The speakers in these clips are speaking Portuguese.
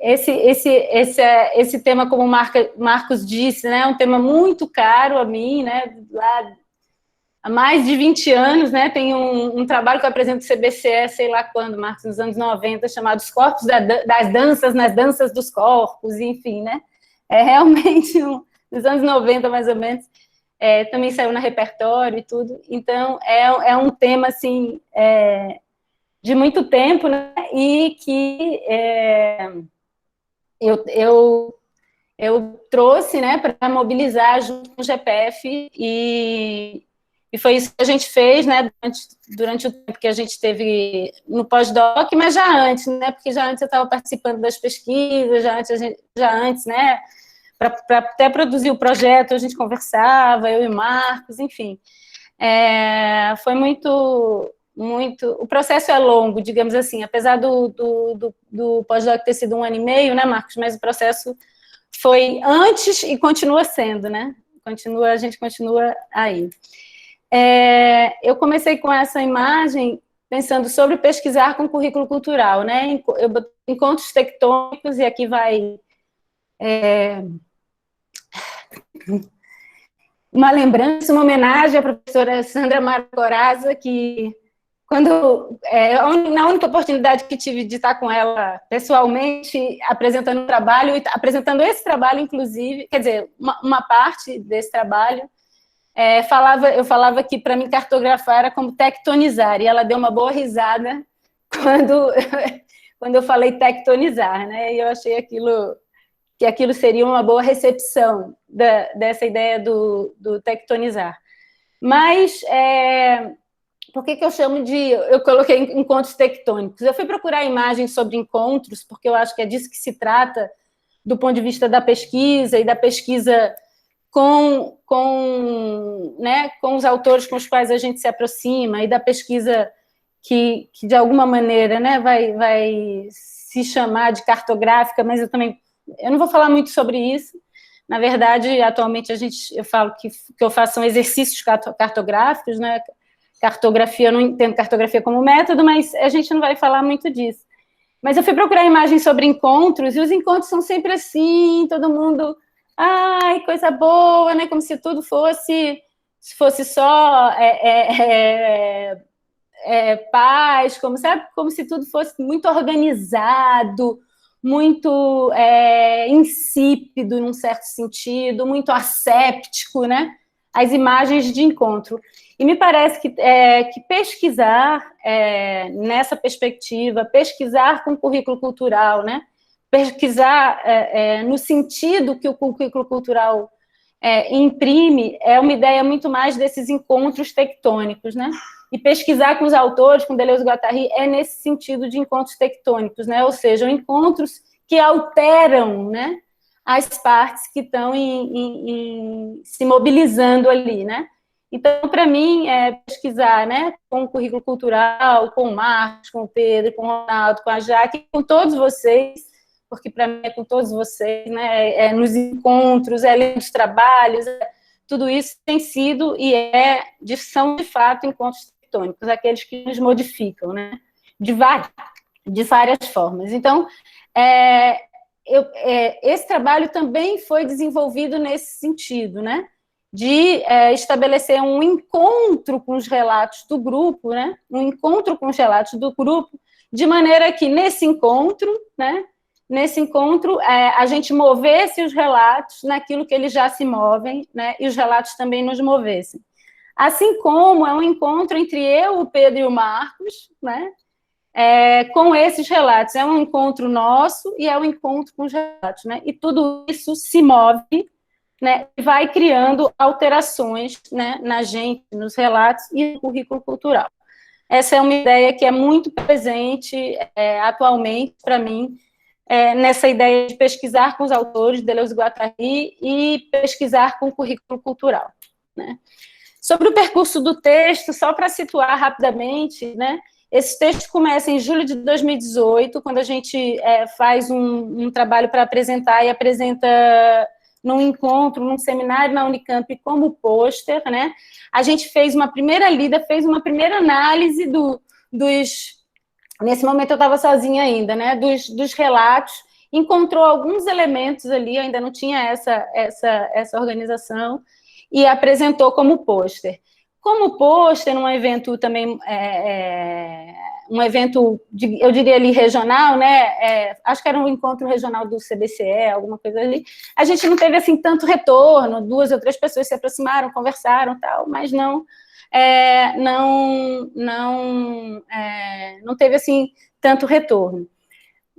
Esse tema, como o Marcos disse, né, é um tema muito caro a mim, né, lá há mais de 20 anos, né, tem um trabalho que eu apresento no CBCE, sei lá quando, Marcos, nos anos 90, chamado Os Corpos das Danças nas Danças dos Corpos, enfim, né, é realmente nos anos 90, mais ou menos, também saiu na Repertório e tudo, então é um tema, assim, de muito tempo, né, e que eu trouxe, né, para mobilizar junto com o GPF, e foi isso que a gente fez, né, durante o tempo que a gente teve no pós-doc, mas já antes, né, porque já antes eu estava participando das pesquisas, já antes, né, para até produzir o projeto, a gente conversava, eu e o Marcos, enfim. Foi muito... O processo é longo, digamos assim, apesar do pós-doc ter sido 1 ano e meio, né, Marcos, mas o processo foi antes e continua sendo, né? A gente continua aí. Eu comecei com essa imagem pensando sobre pesquisar com currículo cultural, né? Encontros tectônicos, e aqui vai uma lembrança, uma homenagem à professora Sandra Mara Corazza, que na única oportunidade que tive de estar com ela pessoalmente, apresentando um trabalho, e apresentando esse trabalho, inclusive, quer dizer, uma parte desse trabalho, eu falava que, para mim, cartografar era como tectonizar, e ela deu uma boa risada quando eu falei tectonizar, né? E eu achei que aquilo seria uma boa recepção dessa ideia do tectonizar. Mas... por que eu chamo eu coloquei encontros tectônicos? Eu fui procurar imagens sobre encontros, porque eu acho que é disso que se trata, do ponto de vista da pesquisa, e da pesquisa com os autores com os quais a gente se aproxima, e da pesquisa que de alguma maneira, né, vai se chamar de cartográfica, mas eu não vou falar muito sobre isso. Na verdade, atualmente, eu falo que eu faço são exercícios cartográficos, né? Cartografia, eu não entendo cartografia como método, mas a gente não vai falar muito disso. Mas eu fui procurar imagens sobre encontros, e os encontros são sempre assim, todo mundo, ai, coisa boa, né? Como se tudo fosse só paz, como se tudo fosse muito organizado, muito insípido, num certo sentido, muito asséptico, né? As imagens de encontro. E me parece que pesquisar nessa perspectiva, pesquisar com currículo cultural, né? Pesquisar no sentido que o currículo cultural imprime, é uma ideia muito mais desses encontros tectônicos, né? E pesquisar com os autores, com Deleuze e Guattari, é nesse sentido de encontros tectônicos, né? Ou seja, encontros que alteram, né, as partes que estão se mobilizando ali, né? Então, para mim, pesquisar, né, com o currículo cultural, com o Marcos, com o Pedro, com o Ronaldo, com a Jaque, com todos vocês, porque para mim é com todos vocês, né, nos encontros, lendo os trabalhos, tudo isso tem sido e são, de fato, encontros tectônicos, aqueles que nos modificam, né, de várias formas. Então, esse trabalho também foi desenvolvido nesse sentido, né, de estabelecer um encontro com os relatos do grupo, né, um encontro com os relatos do grupo, de maneira que, nesse encontro, a gente movesse os relatos naquilo que eles já se movem, né, e os relatos também nos movessem. Assim como é um encontro entre eu, o Pedro e o Marcos, né, com esses relatos. É um encontro nosso e é um encontro com os relatos, né, e tudo isso se move, né, e vai criando alterações, né, na gente, nos relatos e no currículo cultural. Essa é uma ideia que é muito presente atualmente, para mim, nessa ideia de pesquisar com os autores, Deleuze e Guattari, e pesquisar com o currículo cultural, né. Sobre o percurso do texto, só para situar rapidamente, né, esse texto começa em julho de 2018, quando a gente faz um trabalho para apresentar, e apresenta num encontro, num seminário na Unicamp, como pôster, né? A gente fez uma primeira lida, fez uma primeira análise nesse momento eu estava sozinha ainda, né, dos relatos, encontrou alguns elementos ali, ainda não tinha essa organização, e apresentou como pôster. Como pôster, num evento também, um evento, eu diria ali, regional, né, acho que era um encontro regional do CBCE, alguma coisa ali, a gente não teve, assim, tanto retorno, 2 ou 3 pessoas se aproximaram, conversaram, tal, mas não teve, assim, tanto retorno.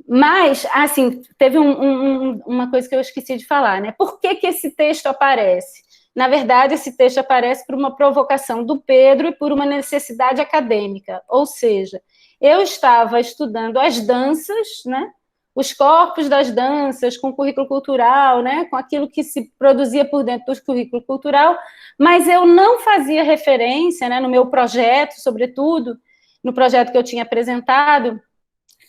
Mas, assim, teve uma coisa que eu esqueci de falar, né? Por que esse texto aparece? Na verdade, esse texto aparece por uma provocação do Pedro e por uma necessidade acadêmica, ou seja, eu estava estudando as danças, né? Os corpos das danças, com o currículo cultural, né? Com aquilo que se produzia por dentro do currículo cultural, mas eu não fazia referência, né, no meu projeto, sobretudo, no projeto que eu tinha apresentado,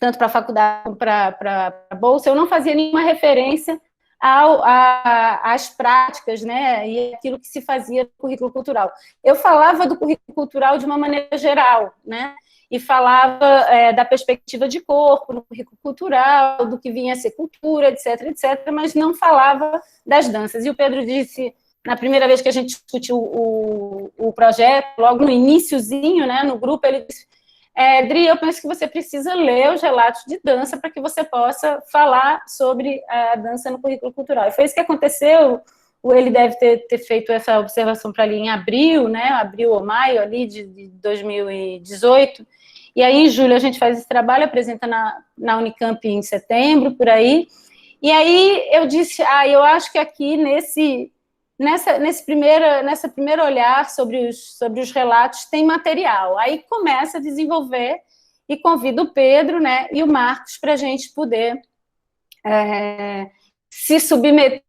tanto para a faculdade como para a bolsa, eu não fazia nenhuma referência às práticas, né, e aquilo que se fazia no currículo cultural. Eu falava do currículo cultural de uma maneira geral, né, e falava da perspectiva de corpo no currículo cultural, do que vinha a ser cultura, etc., etc., mas não falava das danças. E o Pedro disse, na primeira vez que a gente discutiu o projeto, logo no iniciozinho, né, no grupo, ele disse, Dri, eu penso que você precisa ler os relatos de dança para que você possa falar sobre a dança no currículo cultural. E foi isso que aconteceu. Ele deve ter feito essa observação para ali em abril, né? Abril ou maio ali de 2018. E aí, em julho, a gente faz esse trabalho, apresenta na Unicamp em setembro, por aí. E aí eu disse, eu acho que aqui nesse primeiro olhar sobre os relatos tem material. Aí começa a desenvolver e convido o Pedro, né, e o Marcos para a gente poder se submeter,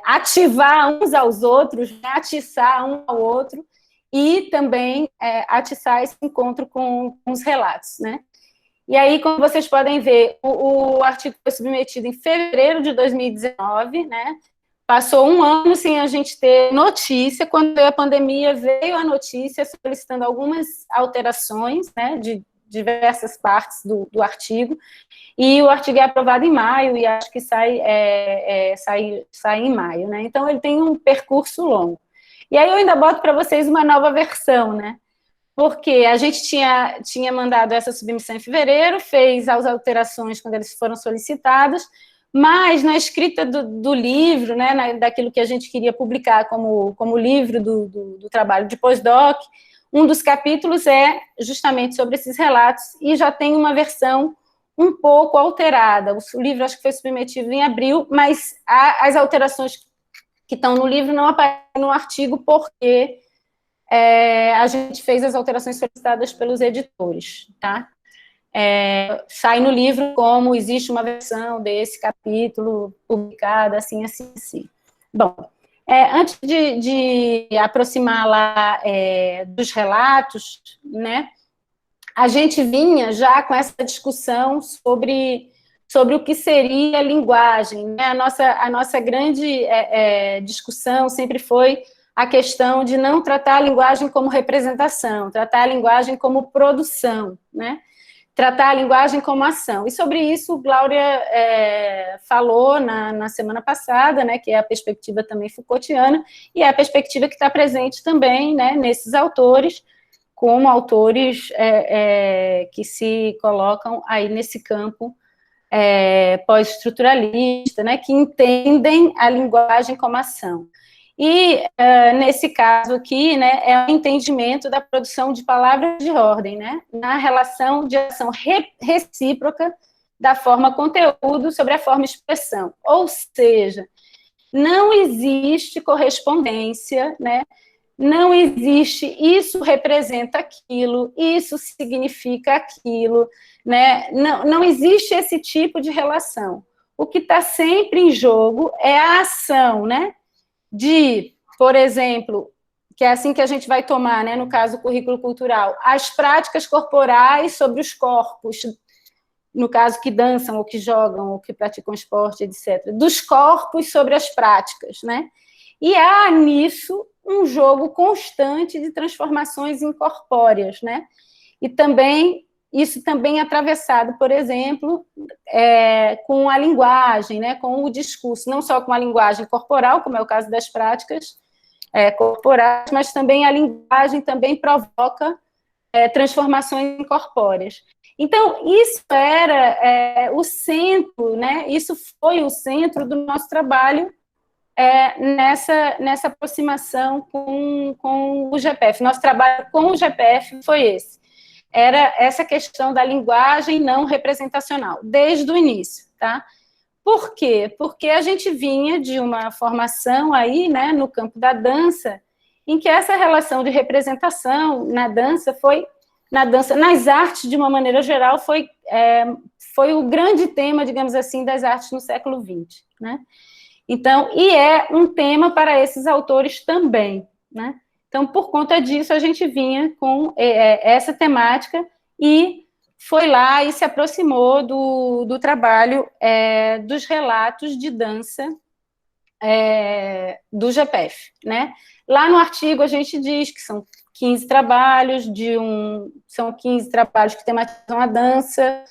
ativar uns aos outros, né, atiçar um ao outro e também atiçar esse encontro com os relatos, né? E aí, como vocês podem ver, o artigo foi submetido em fevereiro de 2019, né? Passou um ano sem a gente ter notícia. Quando veio a pandemia, veio a notícia solicitando algumas alterações, né, de diversas partes do artigo, e o artigo é aprovado em maio, e acho que sai em maio, né? Então, ele tem um percurso longo. E aí eu ainda boto para vocês uma nova versão, né? Porque a gente tinha mandado essa submissão em fevereiro, fez as alterações quando eles foram solicitadas, mas na escrita do livro, né, daquilo que a gente queria publicar como livro do trabalho de pós-doc, um dos capítulos é justamente sobre esses relatos, e já tem uma versão um pouco alterada. O livro acho que foi submetido em abril, mas as alterações que estão no livro não aparecem no artigo, porque a gente fez as alterações solicitadas pelos editores, tá? Sai no livro como existe uma versão desse capítulo publicada, assim, assim, assim. Bom, antes de aproximar lá dos relatos, né, a gente vinha já com essa discussão sobre o que seria a linguagem, né? A nossa grande discussão sempre foi a questão de não tratar a linguagem como representação, tratar a linguagem como produção, né? Tratar a linguagem como ação. E sobre isso, Glória falou na semana passada, né, que é a perspectiva também Foucaultiana, e é a perspectiva que está presente também, né, nesses autores, como autores que se colocam aí nesse campo pós-estruturalista, né, que entendem a linguagem como ação. E, nesse caso aqui, né, é o entendimento da produção de palavras de ordem, né, na relação de ação recíproca da forma conteúdo sobre a forma expressão. Ou seja, não existe correspondência, né, não existe isso representa aquilo, isso significa aquilo, né, não existe esse tipo de relação. O que está sempre em jogo é a ação, né, de, por exemplo, que é assim que a gente vai tomar, né, no caso do currículo cultural, as práticas corporais sobre os corpos, no caso que dançam, ou que jogam, ou que praticam esporte, etc., dos corpos sobre as práticas, né? E há nisso um jogo constante de transformações incorpóreas, né? E também isso também é atravessado, por exemplo, com a linguagem, né, com o discurso, não só com a linguagem corporal, como é o caso das práticas corporais, mas também a linguagem também provoca transformações incorpóreas. Então, isso era o centro, né, isso foi o centro do nosso trabalho nessa aproximação com o GPF. Nosso trabalho com o GPF foi esse. Era essa questão da linguagem não representacional, desde o início, tá? Por quê? Porque a gente vinha de uma formação aí, né, no campo da dança, em que essa relação de representação na dança, nas artes, de uma maneira geral, foi o grande tema, digamos assim, das artes no século XX, né? Então, e é um tema para esses autores também, né? Então, por conta disso, a gente vinha com essa temática e foi lá e se aproximou do trabalho dos relatos de dança do GPF, né? Lá no artigo a gente diz que são 15 trabalhos, são 15 trabalhos que tematizam a dança,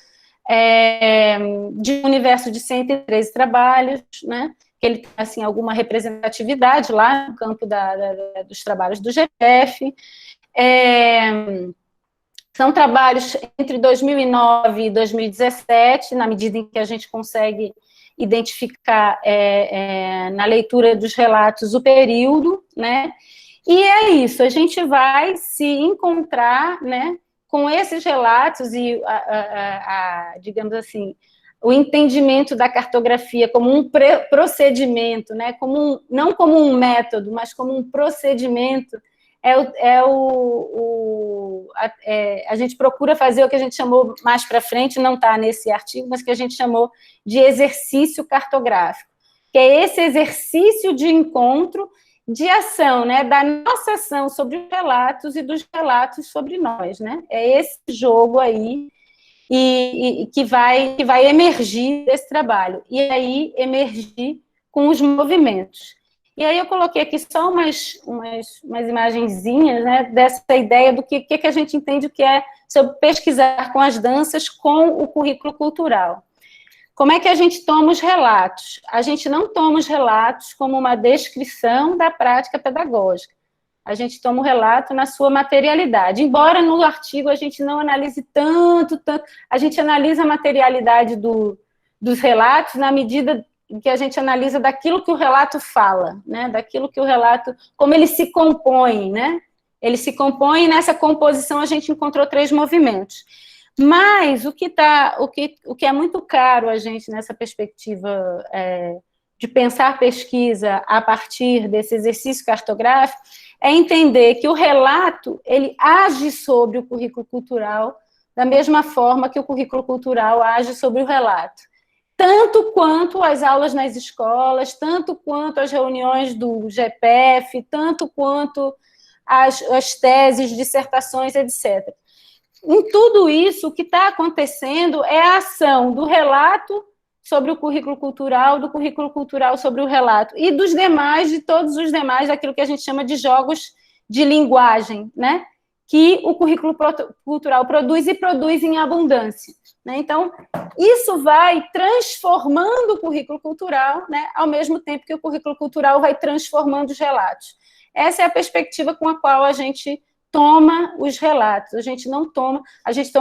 de um universo de 113 trabalhos, né? Que ele tem, assim, alguma representatividade lá no campo dos trabalhos do GPF. São trabalhos entre 2009 e 2017, na medida em que a gente consegue identificar na leitura dos relatos o período, né? E é isso, a gente vai se encontrar, né, com esses relatos e, digamos assim, o entendimento da cartografia como um procedimento, né, não como um método, mas como um procedimento, a gente procura fazer o que a gente chamou mais para frente, não está nesse artigo, mas que a gente chamou de exercício cartográfico, que é esse exercício de encontro, de ação, né, da nossa ação sobre os relatos e dos relatos sobre nós, né? É esse jogo aí e que vai emergir desse trabalho, e aí emergir com os movimentos. E aí eu coloquei aqui só umas imagenzinhas, né, dessa ideia do que a gente entende o que é sobre pesquisar com as danças com o currículo cultural. Como é que a gente toma os relatos? A gente não toma os relatos como uma descrição da prática pedagógica. A gente toma o relato na sua materialidade. Embora no artigo a gente não analise tanto, a gente analisa a materialidade dos relatos na medida que a gente analisa daquilo que o relato fala, né? Daquilo que o relato, como ele se compõe, né? Ele se compõe, e nessa composição a gente encontrou 3 movimentos. Mas o que é muito caro a gente nessa perspectiva de pensar pesquisa a partir desse exercício cartográfico é entender que o relato ele age sobre o currículo cultural da mesma forma que o currículo cultural age sobre o relato. Tanto quanto as aulas nas escolas, tanto quanto as reuniões do GPF, tanto quanto as teses, dissertações, etc. Em tudo isso, o que está acontecendo é a ação do relato sobre o currículo cultural, do currículo cultural sobre o relato, e dos demais, de todos os demais, daquilo que a gente chama de jogos de linguagem, né? Que o currículo cultural produz e produz em abundância, né? Então, isso vai transformando o currículo cultural, né? Ao mesmo tempo que o currículo cultural vai transformando os relatos. Essa é a perspectiva com a qual a gente toma os relatos, a gente toma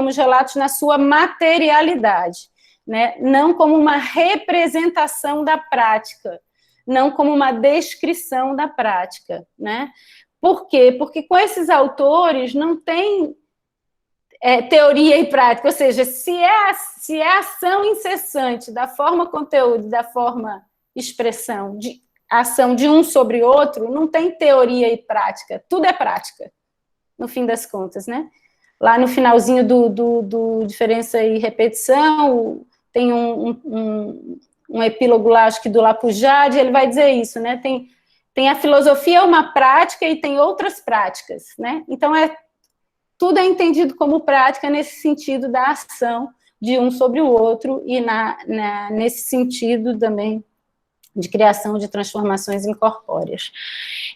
os relatos na sua materialidade, né? Não como uma representação da prática, não como uma descrição da prática, né? Por quê? Porque com esses autores não tem teoria e prática, ou seja, se é ação incessante da forma conteúdo, da forma expressão, de ação de um sobre outro, não tem teoria e prática, tudo é prática, no fim das contas, né? Lá no finalzinho do Diferença e Repetição, tem um epílogo lá, acho que do Lapujade, ele vai dizer isso, né? Tem a filosofia uma prática e tem outras práticas, né? Então, tudo é entendido como prática nesse sentido da ação de um sobre o outro e nesse sentido também de criação de transformações incorpóreas.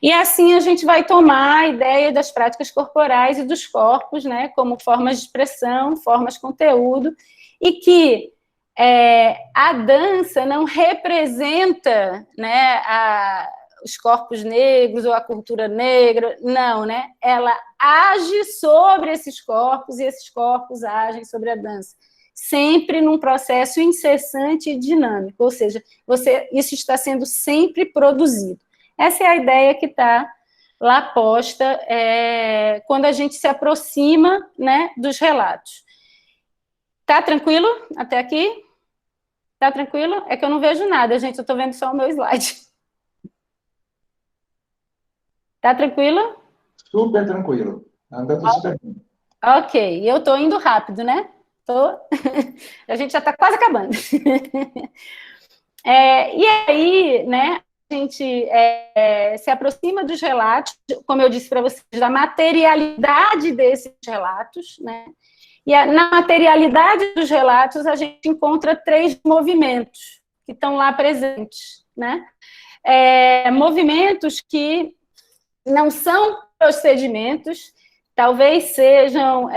E assim a gente vai tomar a ideia das práticas corporais e dos corpos, né, como formas de expressão, formas de conteúdo, e que a dança não representa, né, os corpos negros ou a cultura negra, não, né? Ela age sobre esses corpos e esses corpos agem sobre a dança, sempre num processo incessante e dinâmico, ou seja, isso está sendo sempre produzido. Essa é a ideia que está lá posta quando a gente se aproxima, né, dos relatos. Tá tranquilo até aqui? Tá tranquilo? É que eu não vejo nada, gente, eu estou vendo só o meu slide. Tá tranquilo? Super tranquilo. Andando super bem. Ok, eu estou indo rápido, né? A gente já está quase acabando. E aí, né, a gente se aproxima dos relatos, como eu disse para vocês, da materialidade desses relatos, né? E na materialidade dos relatos, a gente encontra 3 movimentos que estão lá presentes, né? Movimentos que não são procedimentos, talvez sejam,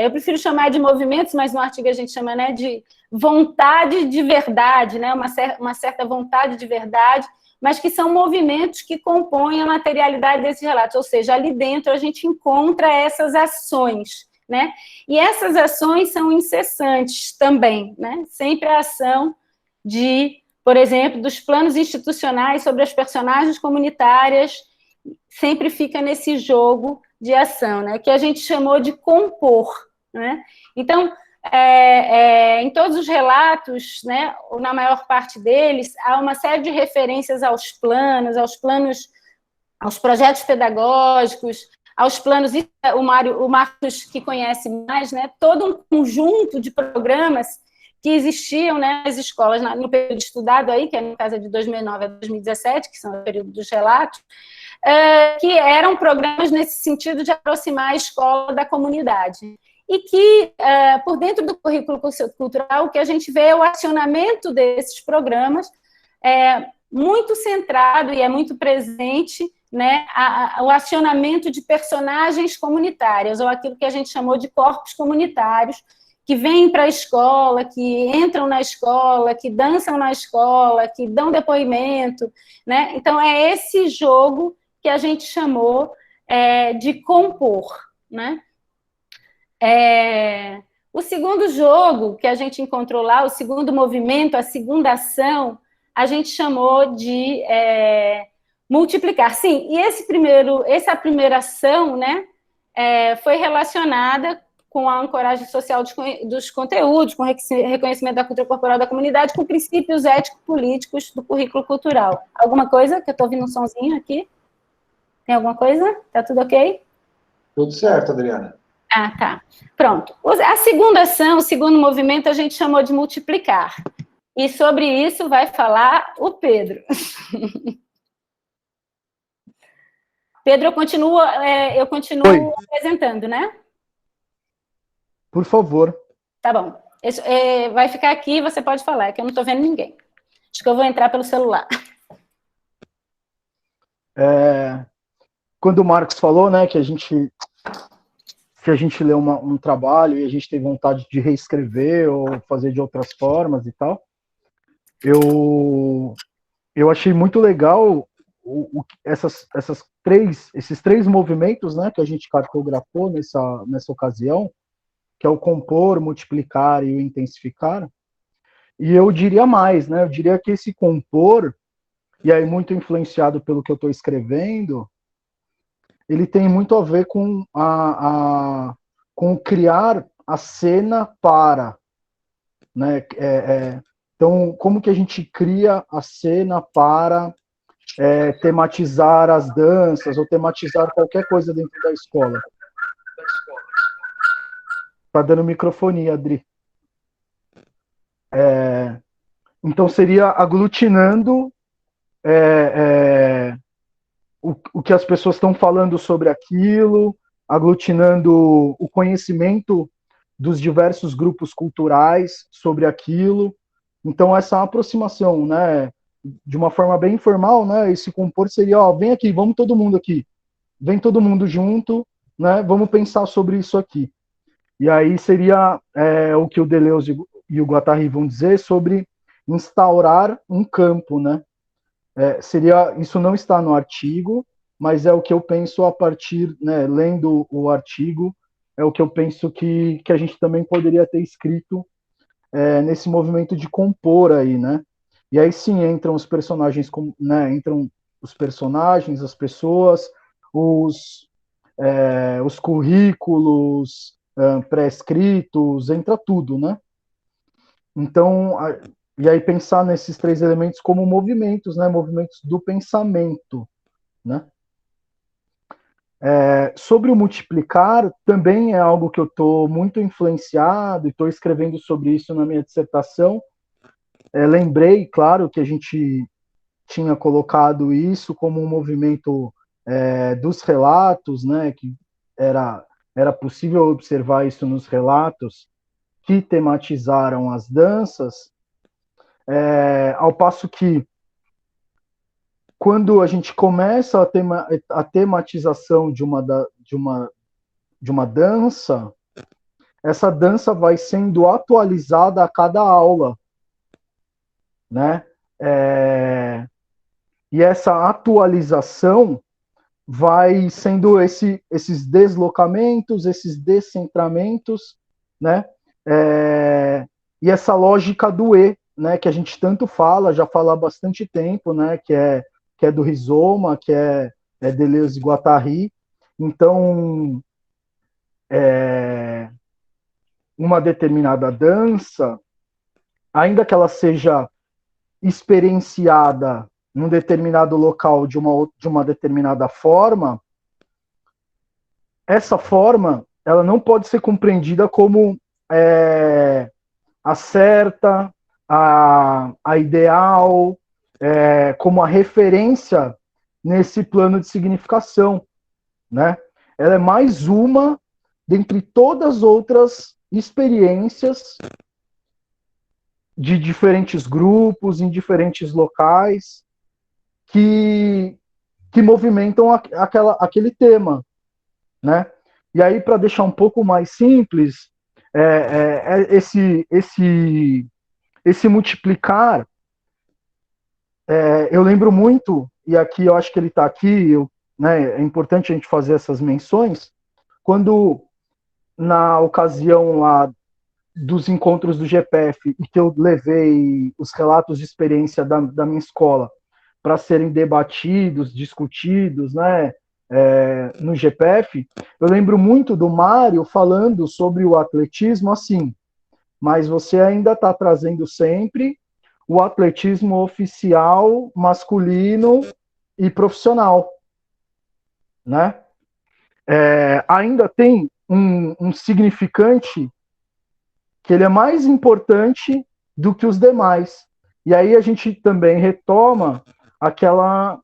eu prefiro chamar de movimentos, mas no artigo a gente chama, né, de vontade de verdade, né, uma certa vontade de verdade, mas que são movimentos que compõem a materialidade desses relatos, ou seja, ali dentro a gente encontra essas ações, né, e essas ações são incessantes também, né, sempre a ação de, por exemplo, dos planos institucionais sobre as personagens comunitárias, sempre fica nesse jogo de ação, né, que a gente chamou de compor, né? Então, em todos os relatos, né, ou na maior parte deles, há uma série de referências aos planos, aos projetos pedagógicos, aos planos, o Marcos que conhece mais, né, todo um conjunto de programas que existiam, né, nas escolas, no período estudado aí, que é no caso de 2009 a 2017, que são o período dos relatos, que eram programas nesse sentido de aproximar a escola da comunidade. E que, por dentro do currículo cultural, o que a gente vê é o acionamento desses programas, muito centrado e é muito presente, né, o acionamento de personagens comunitárias, ou aquilo que a gente chamou de corpos comunitários, que vêm para a escola, que entram na escola, que dançam na escola, que dão depoimento, né? Então, é esse jogo que a gente chamou de compor, né? O segundo jogo que a gente encontrou lá, o segundo movimento, a segunda ação, a gente chamou de multiplicar. Sim, e essa primeira ação, né, foi relacionada com a ancoragem social dos conteúdos, com o reconhecimento da cultura corporal da comunidade, com princípios ético-políticos do currículo cultural. Alguma coisa? Que eu estou ouvindo um sonzinho aqui. Tem alguma coisa? Tá tudo ok? Tudo certo, Adriana. Ah, tá. Pronto. A segunda ação, o segundo movimento, a gente chamou de multiplicar. E sobre isso vai falar o Pedro. Pedro, eu continuo apresentando, né? Por favor. Tá bom. Vai ficar aqui, você pode falar, que eu não estou vendo ninguém. Acho que eu vou entrar pelo celular. Quando o Marcos falou, né, que a gente leu um trabalho e a gente tem vontade de reescrever ou fazer de outras formas e tal, eu achei muito legal esses três movimentos, né, que a gente cartografou nessa ocasião, que é o compor, multiplicar e o intensificar. E eu diria mais, né, eu diria que esse compor, e aí muito influenciado pelo que eu estou escrevendo, ele tem muito a ver com com criar a cena para, né? Então, como que a gente cria a cena para tematizar as danças ou tematizar qualquer coisa dentro da escola? Tá dando microfonia, Adri. Então, seria aglutinando o que as pessoas estão falando sobre aquilo, aglutinando o conhecimento dos diversos grupos culturais sobre aquilo. Então, essa aproximação, né, de uma forma bem informal, né? Esse compor seria, ó, vem aqui, vamos todo mundo aqui, vem todo mundo junto, né? Vamos pensar sobre isso aqui. E aí seria o que o Deleuze e o Guattari vão dizer sobre instaurar um campo, né? Seria, isso não está no artigo, mas é o que eu penso a partir, né, lendo o artigo, é o que eu penso que a gente também poderia ter escrito nesse movimento de compor aí, né? E aí sim entram os personagens, né, entram os personagens, as pessoas, os currículos pré-escritos, entra tudo, né? Então, e aí pensar nesses três elementos como movimentos, né? Movimentos do pensamento, né? Sobre o multiplicar, também é algo que eu estou muito influenciado e estou escrevendo sobre isso na minha dissertação. Lembrei, claro, que a gente tinha colocado isso como um movimento dos relatos, né? Que era possível observar isso nos relatos que tematizaram as danças, ao passo que quando a gente começa a tematização de uma dança, essa dança vai sendo atualizada a cada aula, né? E essa atualização vai sendo esses deslocamentos, esses descentramentos, né? E essa lógica do né? Que a gente tanto fala, já fala há bastante tempo, né? Que é do Rizoma, que é Deleuze e Guattari. Então, uma determinada dança, ainda que ela seja experienciada num determinado local de uma determinada forma, essa forma ela não pode ser compreendida como a certa, a ideal, como a referência nesse plano de significação, né? Ela é mais uma dentre todas as outras experiências de diferentes grupos, em diferentes locais, que movimentam aquele tema, né? E aí, para deixar um pouco mais simples, esse multiplicar, eu lembro muito, e aqui eu acho que ele está aqui, né, é importante a gente fazer essas menções, quando na ocasião lá dos encontros do GPF, e que eu levei os relatos de experiência da minha escola para serem debatidos, discutidos, né, no GPF, eu lembro muito do Mário falando sobre o atletismo assim, mas você ainda está trazendo sempre o atletismo oficial, masculino e profissional, né? Ainda tem um significante que ele é mais importante do que os demais. E aí a gente também retoma aquela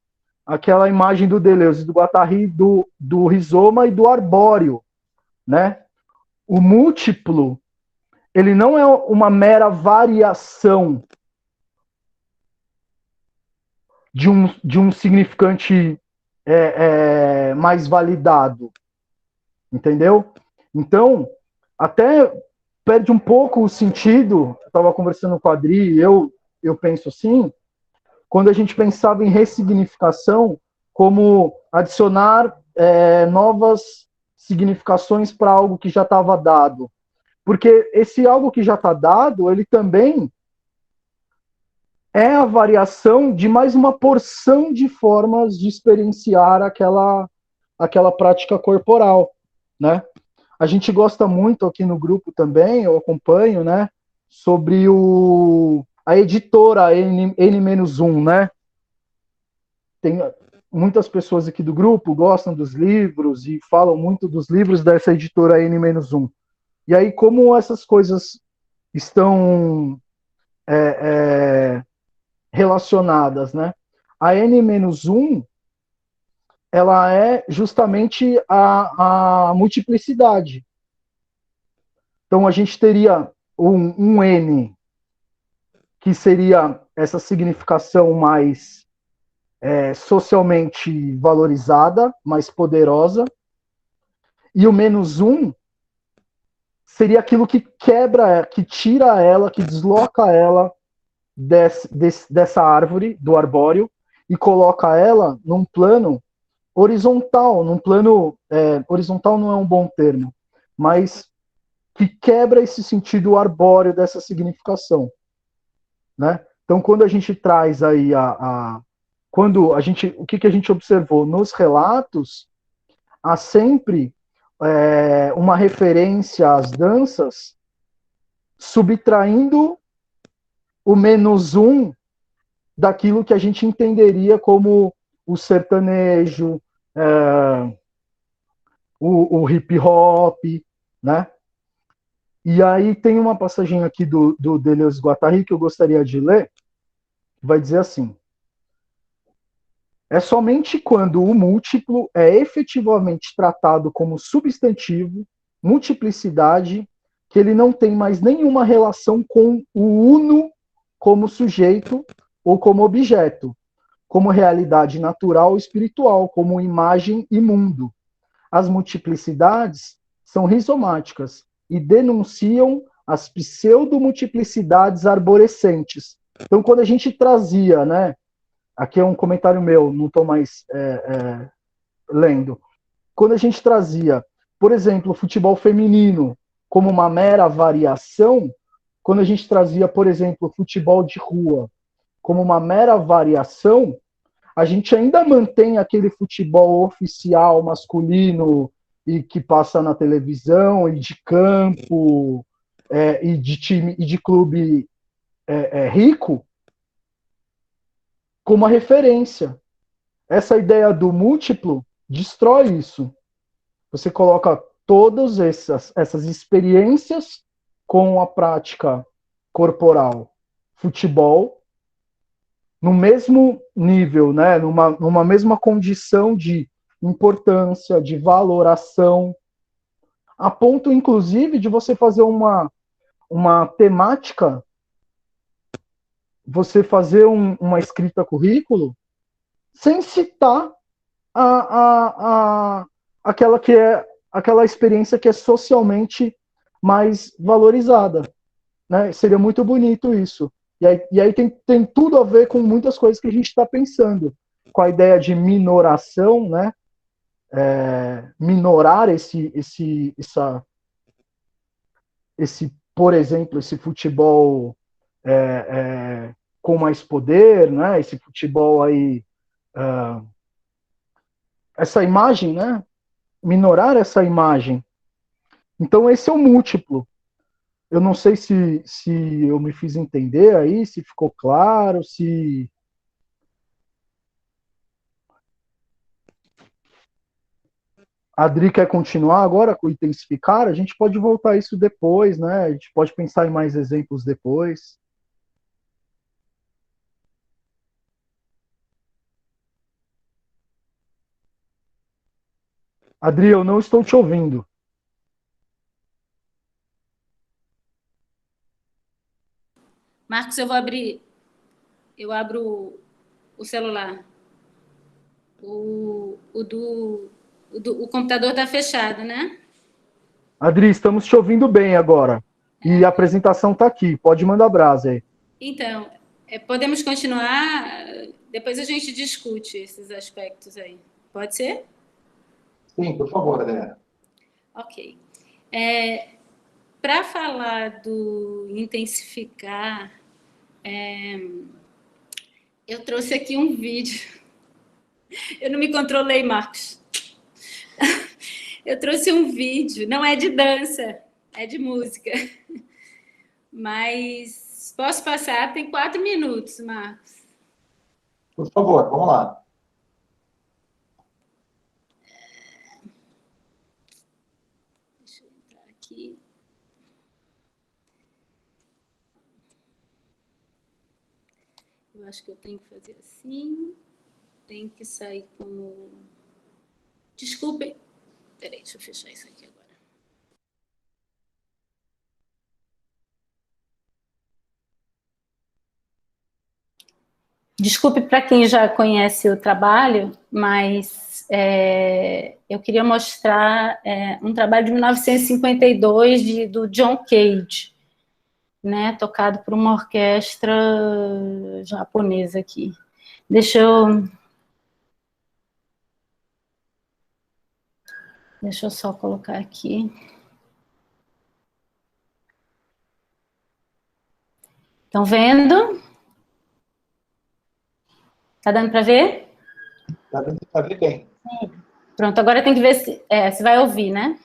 imagem do Deleuze, do Guattari, do rizoma e do arbóreo, né? O múltiplo, ele não é uma mera variação de um significante mais validado, entendeu? Então, até perde um pouco o sentido, eu estava conversando com a Adri, eu penso assim, quando a gente pensava em ressignificação, como adicionar novas significações para algo que já estava dado. Porque esse algo que já está dado, ele também é a variação de mais uma porção de formas de experienciar aquela prática corporal, né? A gente gosta muito aqui no grupo também, eu acompanho, né, sobre a editora N-1, né? Tem muitas pessoas aqui do grupo gostam dos livros e falam muito dos livros dessa editora N-1. E aí, como essas coisas estão relacionadas, né? A N-1, ela é justamente a multiplicidade. Então, a gente teria um N, que seria essa significação mais socialmente valorizada, mais poderosa, e o -1 seria aquilo que quebra, que tira ela, que desloca ela dessa árvore, do arbóreo, e coloca ela num plano horizontal, horizontal não é um bom termo, mas que quebra esse sentido arbóreo dessa significação, né? Então, quando a gente traz aí o que a gente observou nos relatos, há sempre uma referência às danças subtraindo o -1 daquilo que a gente entenderia como o sertanejo, o hip hop, né? E aí tem uma passagem aqui do Deleuze-Guattari que eu gostaria de ler, que vai dizer assim: é somente quando o múltiplo é efetivamente tratado como substantivo, multiplicidade, que ele não tem mais nenhuma relação com o uno como sujeito ou como objeto, como realidade natural ou espiritual, como imagem e mundo. As multiplicidades são rizomáticas e denunciam as pseudo-multiplicidades arborescentes. Então, quando a gente trazia, né, aqui é um comentário meu, não estou mais lendo. Quando a gente trazia, por exemplo, o futebol feminino como uma mera variação, quando a gente trazia, por exemplo, o futebol de rua como uma mera variação, a gente ainda mantém aquele futebol oficial masculino e que passa na televisão e de campo e de time e de clube rico como uma referência. Essa ideia do múltiplo destrói isso. Você coloca todas essas experiências com a prática corporal, futebol, no mesmo nível, né? numa mesma condição de importância, de valoração, a ponto, inclusive, de você fazer uma temática, você fazer uma escrita currículo sem citar aquela que é aquela experiência que é socialmente mais valorizada, né? Seria muito bonito isso. E aí tem tudo a ver com muitas coisas que a gente está pensando, com a ideia de minoração, né? Minorar por exemplo, esse futebol com mais poder, né? Esse futebol aí, essa imagem, né? Minorar essa imagem. Então esse é o múltiplo. Eu não sei se eu me fiz entender aí, se ficou claro, se a Adri quer continuar agora com intensificar, a gente pode voltar a isso depois, né? A gente pode pensar em mais exemplos depois. Adri, eu não estou te ouvindo. Marcos, eu abro o celular. O computador está fechado, né? Adri, estamos te ouvindo bem agora. E a apresentação está aqui. Pode mandar brasa aí. Então, podemos continuar? Depois a gente discute esses aspectos aí. Pode ser? Sim, por favor, Adriana. Ok. Para falar do intensificar, eu trouxe aqui um vídeo. Eu não me controlei, Marcos. Eu trouxe um vídeo, não é de dança, é de música. Mas posso passar? Tem 4 minutos, Marcos. Por favor, vamos lá. Deixa eu entrar aqui. Eu acho que eu tenho que fazer assim. Tem que sair como... Desculpem. Peraí, deixa eu fechar isso aqui agora. Desculpe para quem já conhece o trabalho, mas eu queria mostrar um trabalho de 1952 do John Cage, né, tocado por uma orquestra japonesa aqui. Deixa eu só colocar aqui. Estão vendo? Tá dando para ver? Tá dando para ver bem. Pronto, agora tem que ver se vai ouvir, né?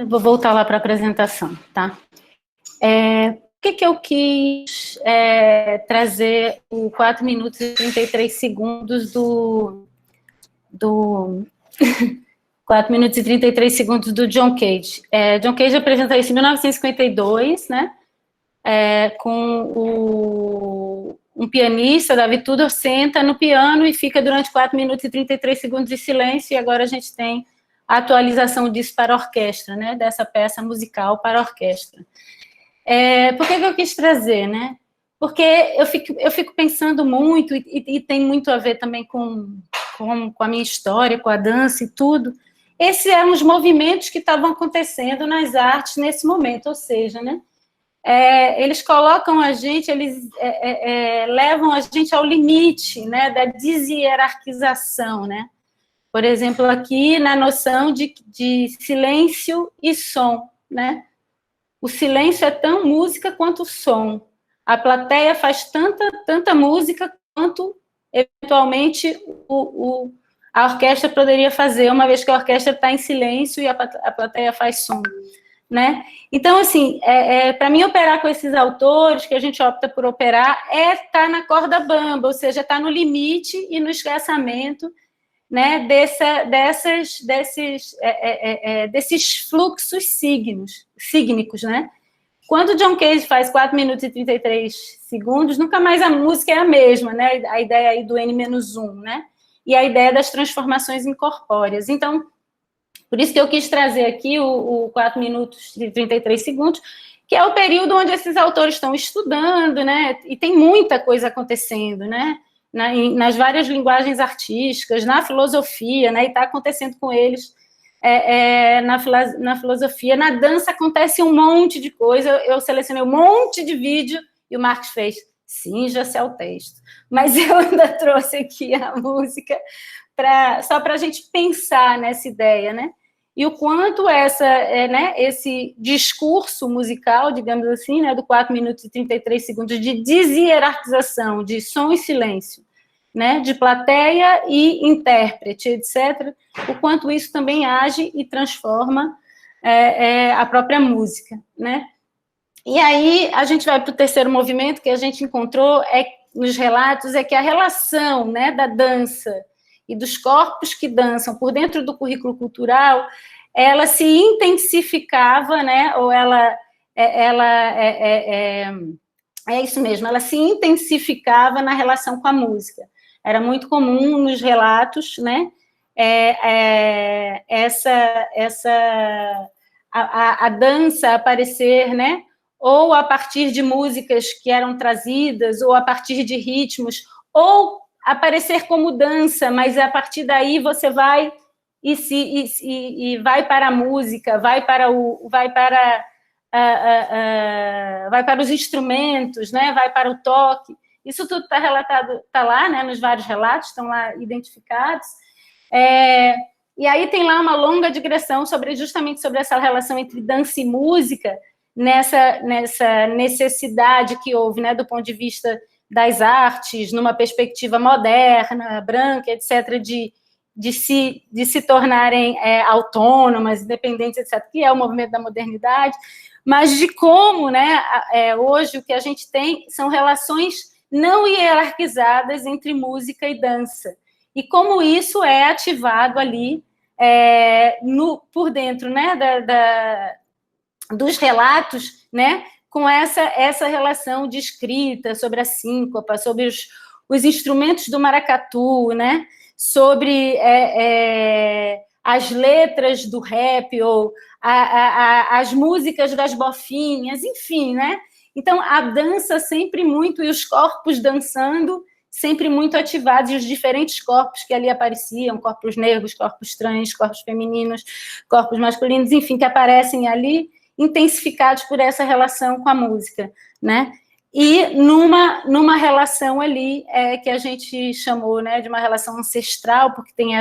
Vou voltar lá para a apresentação, tá? Por que eu quis trazer o 4 minutos e 33 segundos do 4 minutos e 33 segundos do John Cage? John Cage apresenta isso em 1952, né? Com um pianista, David Tudor, senta no piano e fica durante 4 minutos e 33 segundos de silêncio, e agora a gente tem a atualização disso para a orquestra, né? Dessa peça musical para a orquestra. Por que eu quis trazer, né? Porque eu fico pensando muito, e tem muito a ver também com a minha história, com a dança e tudo. Esses eram os movimentos que estavam acontecendo nas artes nesse momento, ou seja, né? Eles colocam a gente, eles levam a gente ao limite, né, da deshierarquização, né? Por exemplo, aqui na noção de silêncio e som, né? O silêncio é tão música quanto o som. A plateia faz tanta música quanto, eventualmente, a orquestra poderia fazer, uma vez que a orquestra está em silêncio e a plateia faz som, né? Então, assim, para mim, operar com esses autores, que a gente opta por operar, estar na corda bamba, ou seja, estar no limite e no esgarçamento, né, desses fluxos sígnicos, né? Quando John Cage faz 4 minutos e 33 segundos, nunca mais a música é a mesma, né? A ideia aí do N-1, né? E a ideia das transformações incorpóreas. Então, por isso que eu quis trazer aqui o 4 minutos e 33 segundos, que é o período onde esses autores estão estudando, né? E tem muita coisa acontecendo, né? Nas várias linguagens artísticas, na filosofia, né? E está acontecendo com eles na filosofia. Na dança acontece um monte de coisa. Eu selecionei um monte de vídeo e o Marcos fez, cinja-se ao texto. Mas eu ainda trouxe aqui a música só para a gente pensar nessa ideia, né? E o quanto esse discurso musical, digamos assim, né, do 4 minutos e 33 segundos de deshierarquização, de som e silêncio, né, de plateia e intérprete, etc., o quanto isso também age e transforma a própria música, né? E aí a gente vai para o terceiro movimento que a gente encontrou nos relatos, que a relação, né, da dança e dos corpos que dançam por dentro do currículo cultural, ela se intensificava, né, ou ela isso mesmo, ela se intensificava na relação com a música. Era muito comum nos relatos, né, a dança aparecer, né, ou a partir de músicas que eram trazidas, ou a partir de ritmos, ou aparecer como dança, mas a partir daí você vai e vai para a música, vai para os instrumentos, né? Vai para o toque. Isso tudo está relatado, está lá, né? Nos vários relatos, estão lá identificados. E aí tem lá uma longa digressão justamente sobre essa relação entre dança e música, nessa necessidade que houve, né? Do ponto de vista das artes, numa perspectiva moderna, branca, etc., de se tornarem autônomas, independentes, etc., que é o movimento da modernidade, mas de como, né, hoje o que a gente tem são relações não hierarquizadas entre música e dança, e como isso é ativado ali por dentro, né, dos relatos, né, com essa relação de escrita, sobre a síncopa, sobre os instrumentos do maracatu, né, sobre as letras do rap, ou as músicas das bofinhas, enfim, né? Então, a dança sempre muito, e os corpos dançando, sempre muito ativados, e os diferentes corpos que ali apareciam, corpos negros, corpos trans, corpos femininos, corpos masculinos, enfim, que aparecem ali, intensificados por essa relação com a música, né? E numa relação ali que a gente chamou, né, de uma relação ancestral, porque tem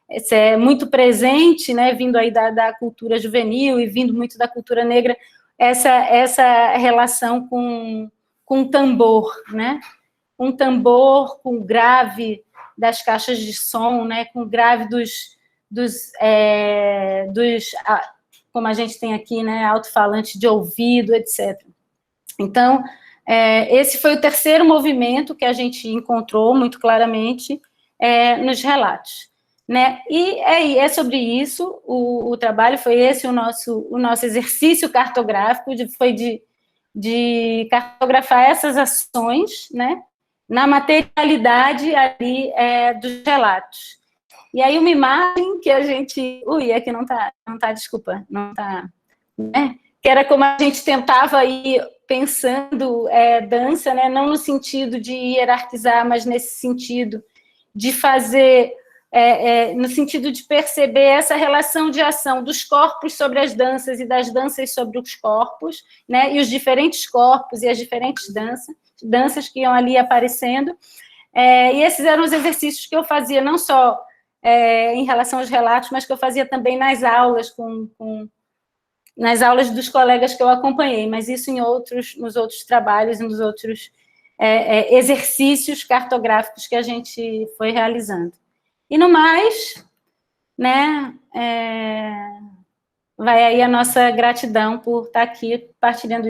esse é muito presente, né, vindo aí da cultura juvenil e vindo muito da cultura negra, essa relação com o tambor, né? Um tambor com o grave das caixas de som, né? Com o grave como a gente tem aqui, né? Alto-falante de ouvido, etc. Então, esse foi o terceiro movimento que a gente encontrou muito claramente nos relatos. Né? E é sobre isso, o trabalho foi esse, o nosso exercício cartográfico, foi de cartografar essas ações, né, na materialidade ali dos relatos. E aí uma imagem que a gente... aqui não tá, desculpa, não tá... Né? Que era como a gente tentava ir pensando dança, né, não no sentido de hierarquizar, mas nesse sentido de fazer... no sentido de perceber essa relação de ação dos corpos sobre as danças e das danças sobre os corpos, né, e os diferentes corpos e as diferentes danças que iam ali aparecendo. E esses eram os exercícios que eu fazia, não só em relação aos relatos, mas que eu fazia também nas aulas, nas aulas dos colegas que eu acompanhei, mas isso nos outros trabalhos e nos outros exercícios cartográficos que a gente foi realizando. E no mais, né, vai aí a nossa gratidão por estar aqui partilhando